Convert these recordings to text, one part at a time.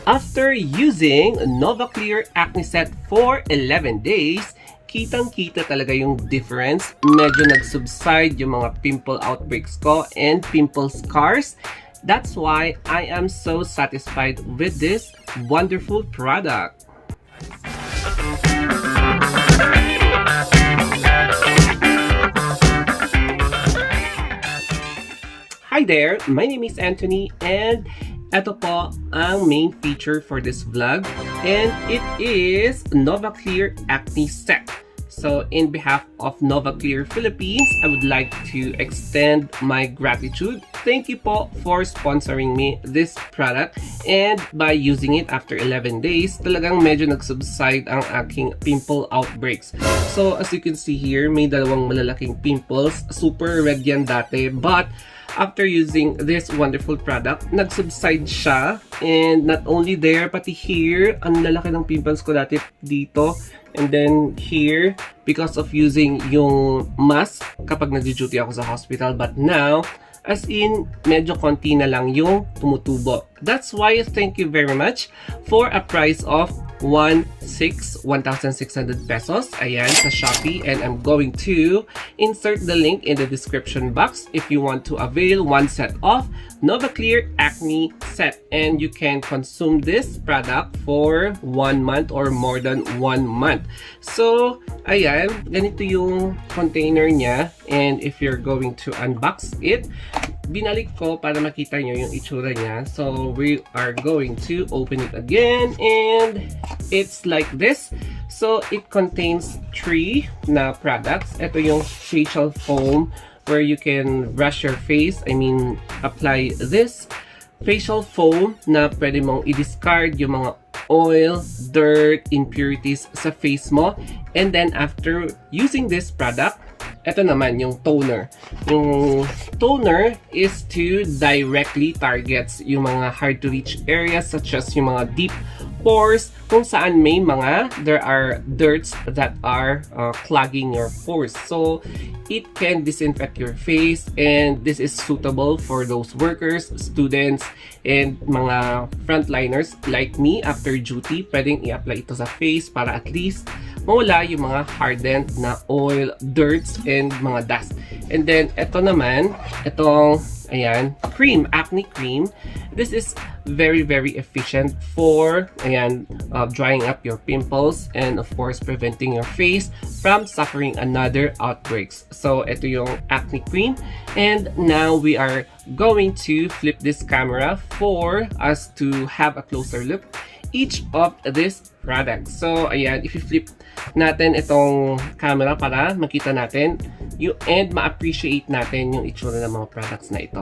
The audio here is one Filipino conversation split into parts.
After using Novaclear Acne Set for 11 days, kitang-kita talaga yung difference. Medyo nag-subside yung mga pimple outbreaks ko and pimple scars. That's why I am so satisfied with this wonderful product. Hi there, my name is Anthony and ito po ang main feature for this vlog and it is Novaclear Acne Set. So in behalf of Novaclear Philippines, I would like to extend my gratitude. Thank you po for sponsoring me this product and by using it after 11 days, talagang medyo nag-subside ang aking pimple outbreaks. So as you can see here, may dalawang malalaking pimples, super red yan dati, but after using this wonderful product, nag-subside siya. And not only there, pati here, ang lalaki ng pimples ko dati dito. And then here, because of using yung mask kapag nag-duty ako sa hospital. But now, as in, medyo konti na lang yung tumutubo. That's why thank you very much for a price of 1,600 pesos. Ayan, sa Shopee. And I'm going to insert the link in the description box if you want to avail one set of Novaclear Acne Set. And you can consume this product for 1 month or more than 1 month. So, ayan, ganito yung container niya. And if you're going to unbox it, binalik ko para makita nyo yung itsura niya. So, we are going to open it again and it's like this. So, it contains 3 na products. Ito yung facial foam where you can brush your face. I mean, apply this facial foam na pwede mong i-discard yung mga oil, dirt, impurities sa face mo. And then, after using this product, ito naman yung toner. Yung toner is to directly targets yung mga hard to reach areas such as yung mga deep pores kung saan may mga there are dirts that are clogging your pores. So it can disinfect your face and this is suitable for those workers, students, and mga frontliners like me after duty. Pwedeng i-apply ito sa face para at least mawala yung mga hardened na oil, dirts, and mga dust. And then, ito naman, itong, ayan, cream, acne cream. This is very, very efficient for, ayan, drying up your pimples and, of course, preventing your face from suffering another outbreaks. So, ito yung acne cream. And now, we are going to flip this camera for us to have a closer look each of this product. So, ayan, if you flip natin itong camera para makita natin and ma-appreciate natin yung itsura ng mga products na ito.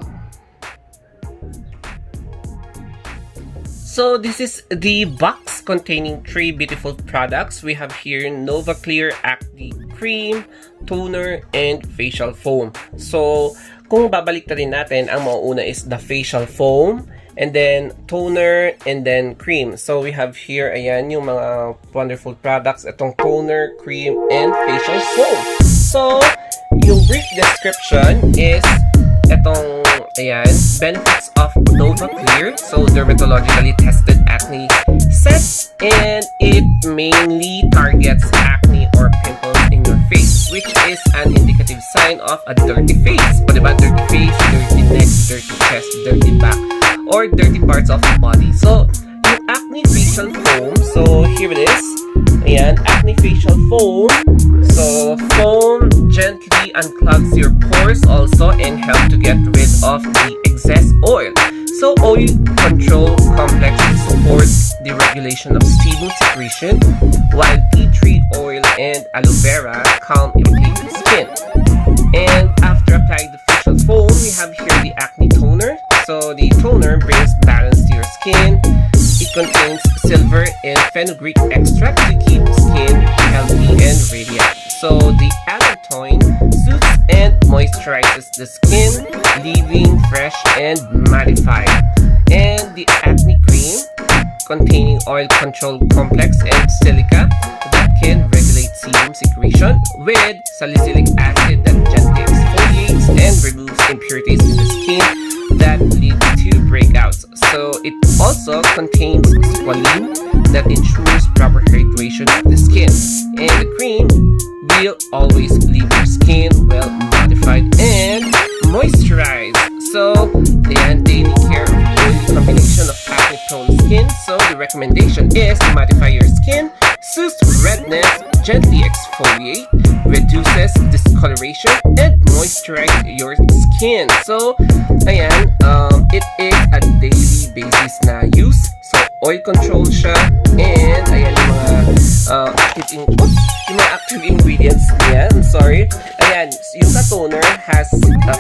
So, this is the box containing 3 beautiful products. We have here Novaclear Acne Cream, Toner, and Facial Foam. So, kung babalik na rin natin, ang mauuna is the Facial Foam, and then toner, and then cream. So we have here, ayan, yung mga wonderful products. Itong toner, cream, and facial foam. So, yung brief description is itong, ayan, benefits of Novaclear. So, dermatologically tested acne set, and it mainly targets acne or pimples in your face, which is an indicative sign of a dirty face. O diba, dirty face, dirty neck, dirty chest, dirty back, or dirty parts of the body. So, yung acne facial foam, so here it is. Ayan, acne facial foam. So, foam gently unclogs your pores also and help to get rid of the excess oil. So, oil control complex supports the regulation of sebum secretion, while tea tree oil and aloe vera calm irritated skin. And after applying the facial foam, we have here the acne toner. So the toner brings balance to your skin. It contains silver and fenugreek extract to keep skin healthy and radiant. So the allantoin soothes and moisturizes the skin, leaving fresh and mattified. And the acne cream containing oil control complex and silica that can regulate sebum secretion with salicylic acid that gently exfoliates and removes impurities in the skin that lead to breakouts. So it also contains squalene that ensures proper hydration of the skin. And the cream will always leave your skin well modified and moisturized. So, ayan, daily care with combination of acne-prone skin. So the recommendation is to mattify your skin, soothes redness, gently exfoliate, reduces discoloration, and moisturize your skin. So, ayan, it is a daily basis na use. So, oil control siya, and ayan yung mga active ingredients niya. I'm sorry. Ayan, yung toner has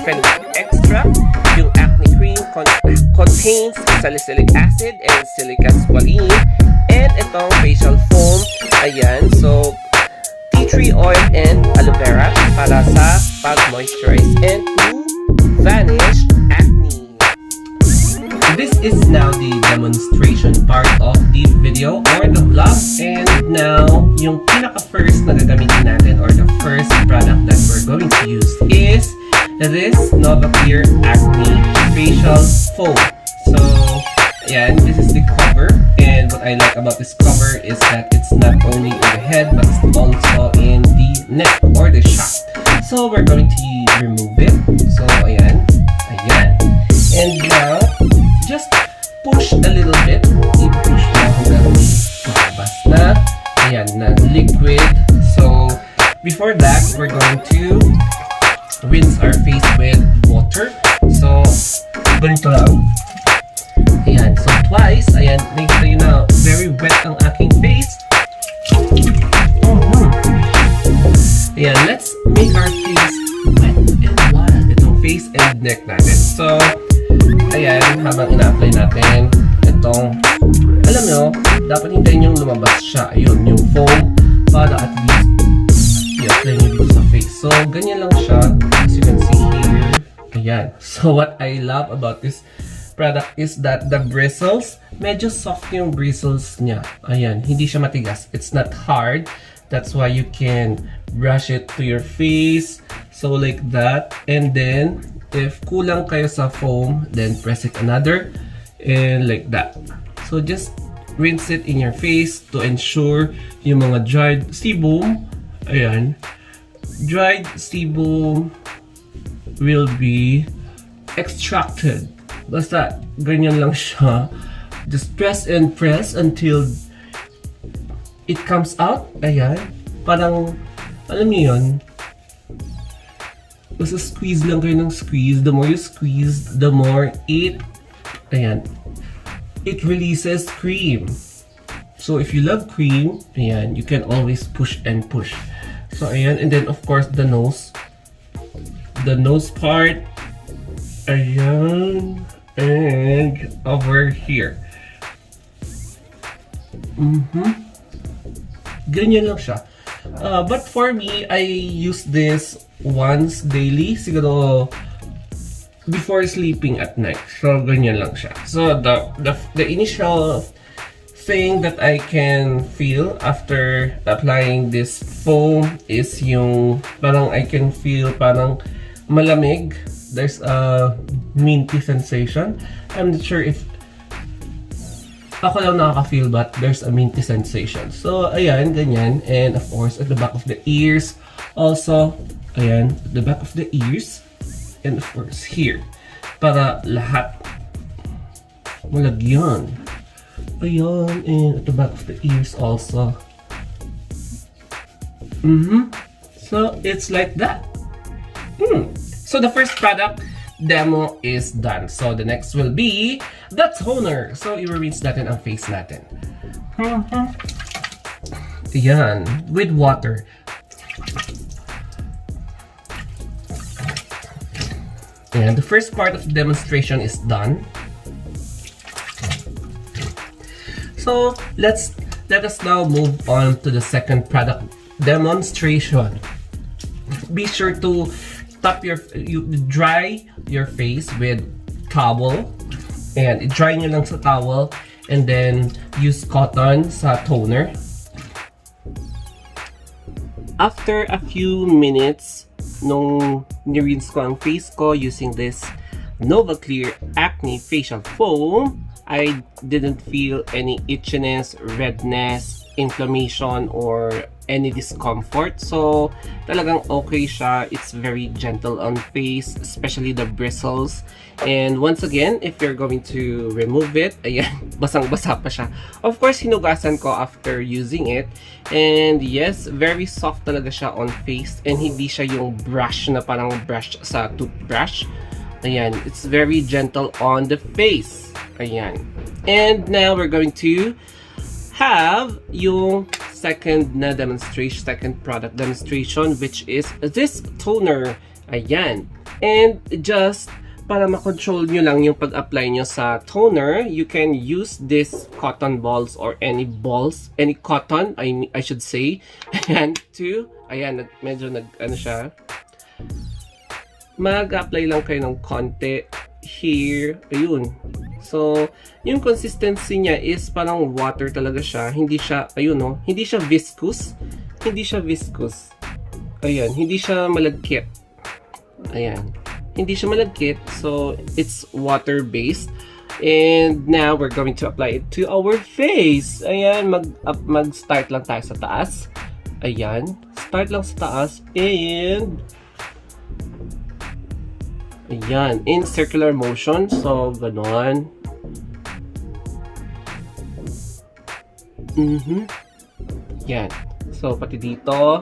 phenolic extract. Yung acne cream contains salicylic acid and silica squalene. And itong facial foam, ayan, so tea tree oil and aloe vera para sa pag-moisturize and to vanish acne. This is now the demonstration part of the video or the vlog, and now yung pinaka-first na gagamitin natin or the first product that we're going to use is this Novaclear Acne Facial Foam. So, ayan, this is the cover, and what I like about this cover is that it's not only in the head but it's also in the neck or the shaft. So, we're going to remove it. So, ayan, and now just push a little bit. I-push mo hanggang makabas na. Ayan, na liquid. So, before that, we're going to rinse our face with water. So, ganito lang. Ayan, so twice. Ayan, nakikita yun na very wet ang aking face. Ayan, let's make our face wet and wild. Itong face and neck natin. So, ayan, habang ina-apply natin itong, alam nyo, dapat hintayin yung lumabas siya. Ayun, yung foam, para at least i-apply nyo dito sa face. So, ganyan lang siya, as you can see here. Ayan. So, what I love about this product is that the bristles, medyo soft yung bristles niya. Ayan, hindi siya matigas. It's not hard. That's why you can brush it to your face. So, like that. And then, if kulang kayo sa foam, then press it another and like that. So just rinse it in your face to ensure yung mga dried sebum, ayan, dried sebum will be extracted. Basta ganyan lang siya. Just press and press until it comes out. Ayan, parang alam niyo yun, basta squeeze lang kayo ng squeeze. The more you squeeze, the more it, ayan, it releases cream. So if you love cream, ayan, you can always push and push. So ayan, and then of course the nose part, ayan, and over here. Ganyan lang siya. But for me, I use this once daily, siguro before sleeping at night. So ganyan lang siya. So the initial thing that I can feel after applying this foam is yung parang I can feel parang malamig. There's a minty sensation. I'm not sure if ako lang nakaka-feel, but there's a minty sensation. So ayan, ganyan. And of course at the back of the ears also. Ayan, the back of the ears, and of course here, para lahat malagyan. Ayan, and at the back of the ears also. So it's like that. So the first product demo is done. So the next will be the toner. So i-rinse natin ang face natin. Ayan, with water. And the first part of the demonstration is done. So let us now move on to the second product demonstration. Be sure to dry your face with towel, and dry nyo lang sa towel, and then use cotton sa toner. After a few minutes, nung ni-rinse ko ang face ko using this Nova Clear Acne Facial Foam, I didn't feel any itchiness, redness, inflammation, or any discomfort. So, talagang okay siya. It's very gentle on face, especially the bristles. And once again, if you're going to remove it, ayan, basang-basa pa siya. Of course, hinugasan ko after using it. And yes, very soft talaga siya on face. And hindi siya yung brush na parang brush sa toothbrush. Ayan, it's very gentle on the face. Ayan. And now we're going to have yung second product demonstration, which is this toner. Ayan. And just para makontrol nyo lang yung pag-apply nyo sa toner, you can use this cotton balls or any balls, any cotton, I should say. Ayan, ayan, medyo ano siya. Mag-apply lang kayo ng konti here. Ayun. So, yung consistency niya is parang water talaga siya. Hindi siya, ayun no, hindi siya viscous. Hindi siya viscous. Ayan, hindi siya malagkit. Ayan. Hindi siya malagkit. So, it's water-based. And now, we're going to apply it to our face. Ayan, mag-start lang tayo sa taas. Ayan. Start lang sa taas. And ayan, in circular motion. So, ganon. Yan. So, pati dito.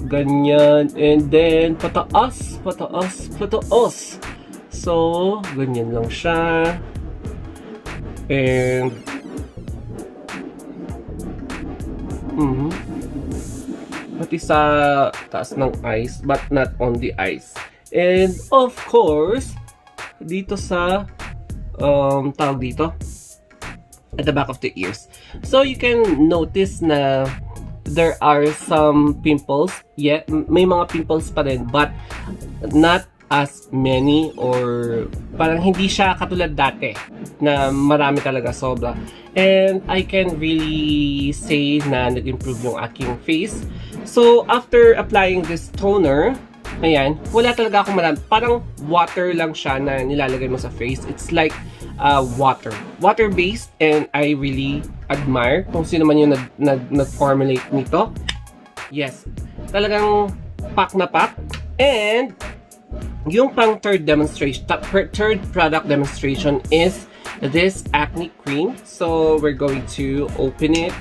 Ganyan. And then, pataas. So, ganyan lang siya. And pati sa taas ng eyes, but not on the eyes. And of course, dito sa tawag dito at the back of the ears. So you can notice na there are some pimples. Yeah, may mga pimples pa rin, but not as many, or parang hindi siya katulad dati na marami talaga, sobra. And I can really say na nag-improve yung aking face. So after applying this toner, ayan, wala talaga akong marami. Parang water lang siya na nilalagay mo sa face. It's like water-based, and I really admire kung sino man yung nag-formulate nito. Yes, talagang pack na pack. And yung pang third product demonstration is this acne cream. So we're going to open it.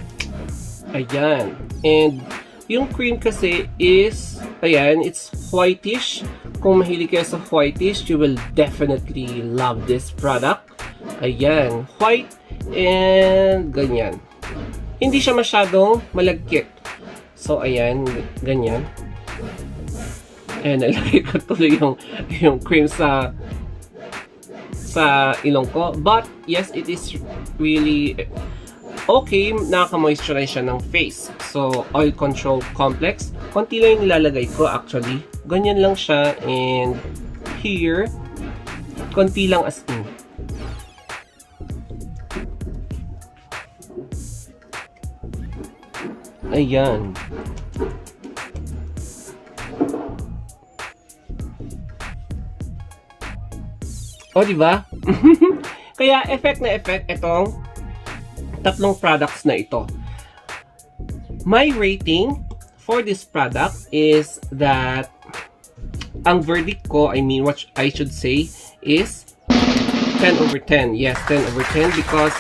Ayan. And yung cream kasi is, ayan, it's whitish. Kung mahilig kayo sa whitish, you will definitely love this product. Ayan, white and ganyan. Hindi siya masyadong malagkit. So, ayan, ganyan. And nalagay ko tuloy yung cream sa ilong ko. But, yes, it is really okay, nakaka-moisturize siya ng face. So, oil control complex. Konti lang yung nilalagay ko actually. Ganyan lang siya. And here, konti lang as in. Ayan. O, diba? Kaya, effect na effect itong tatlong products na ito. My rating for this product is that ang verdict ko, I mean, what I should say is 10 over 10. Yes, 10 over 10 because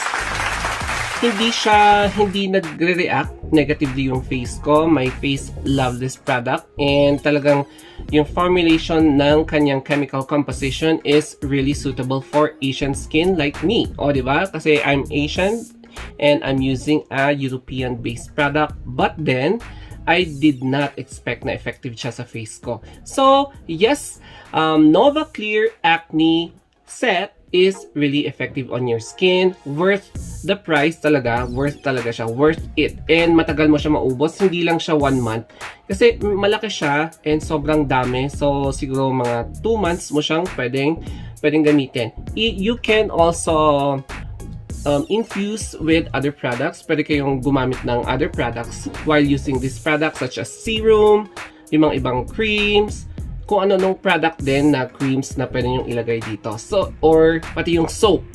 hindi nagre-react negatively yung face ko. My face love this product, and talagang yung formulation ng kanyang chemical composition is really suitable for Asian skin like me. O, diba? Kasi I'm Asian and I'm using a European-based product, but then I did not expect na effective siya sa face ko. So, yes, Nova Clear Acne Set is really effective on your skin. Worth the price talaga. Worth talaga siya. Worth it. And matagal mo siya maubos. Hindi lang siya 1 month. Kasi malaki siya and sobrang dami. So, siguro mga 2 months mo siyang pwedeng gamitin. You can also infuse with other products. Pwede kayong gumamit ng other products while using this product, such as serum, yung mga ibang creams. kung ano nung product din na creams na pwede nyo ilagay dito. So, or pati yung soap.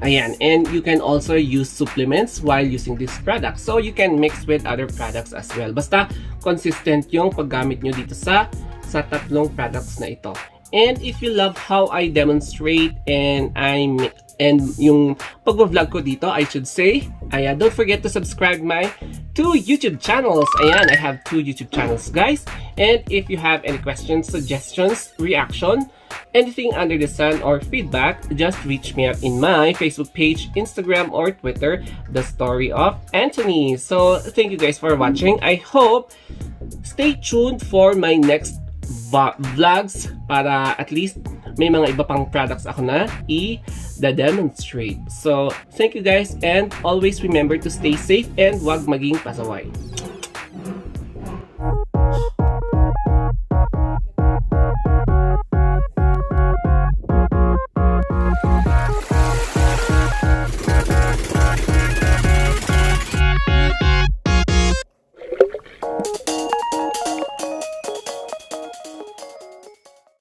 Ayan, and you can also use supplements while using this product. So, you can mix with other products as well. Basta, consistent yung paggamit nyo dito sa tatlong products na ito. And if you love how I demonstrate and yung pag-vlog ko dito, I should say, don't forget to subscribe my 2 YouTube channels. Ayan, I have 2 YouTube channels, guys. And if you have any questions, suggestions, reaction, anything under the sun or feedback, just reach me out in my Facebook page, Instagram, or Twitter, The Story of Anthony. So, thank you guys for watching. I hope stay tuned for my next vlogs para at least may mga iba pang products ako na i-demonstrate. So, thank you guys and always remember to stay safe and wag maging pasaway.